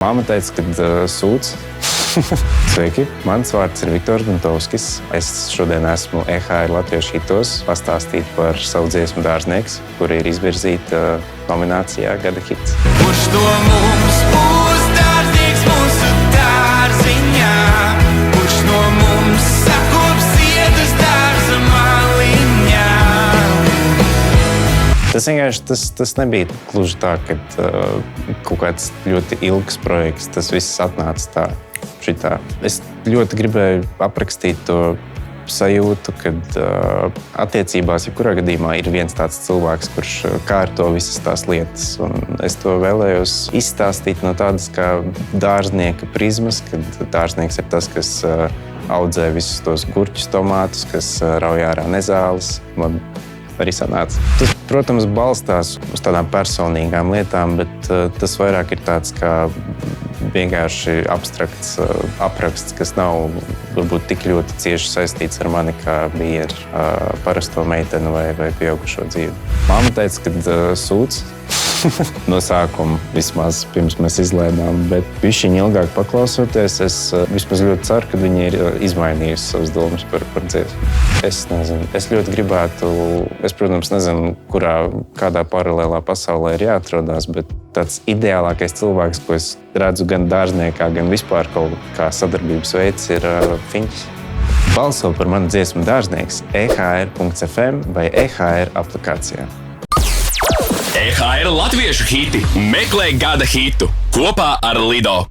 Māma teica, ka sūds. Sveiki, mans vārds ir Viktors Guntovskis. Es šodien esmu EHR Latviešu hitos pastāstīt par savu dziesmu Dārznieks, kura ir izvirzīta nominācijā Gada hits. Kurš no mums būs dārznieks mūsu dārziņā? Kurš no mums sakops ziedus dārza maliņā? Tas vienkārši tas nebija gluži tā, ka kaut kāds ļoti ilgs projekts, tas viss atnāca tā, šitā. Es ļoti gribēju aprakstīt to sajūtu, kad attiecībās, jebkurā gadījumā, ir viens tāds cilvēks, kurš kārto visas tās lietas. Un es to vēlējos izstāstīt no tādas kā dārznieka prizmas, kad dārznieks ir tas, kas audzē visus tos gurķus, tomātus, kas rauj ārā nezāles. Man arī sanāca. Tas, protams, balstās uz tādām personīgām lietām, bet tas vairāk ir tāds kā vienkārši abstrakts apraksts, kas nav varbūt tik ļoti cieši saistīts ar mani, kā bija ar parasto meiteni vai pieaugušo dzīvi. Māma teica, ka sūds no sākuma vismaz pirms mēs izlaidām, bet bišķiņ ilgāk paklausoties, es vismaz ļoti ceru, ka viņi ir izmainījusi savas domas par dziesmu. Es nezinu, es ļoti gribētu, es, protams, nezinu, kādā paralēlā pasaulē ir jāatrodās, bet tāds ideālākais cilvēks, ko es redzu gan dārzniekā, gan vispār kaut kā sadarbības veids, ir Fiņķis. Balso par manu dziesmu Dārznieks EHR.FM vai EHR aplikācijā. EHR Latviešu hiti meklē Gada hitu kopā ar Lido.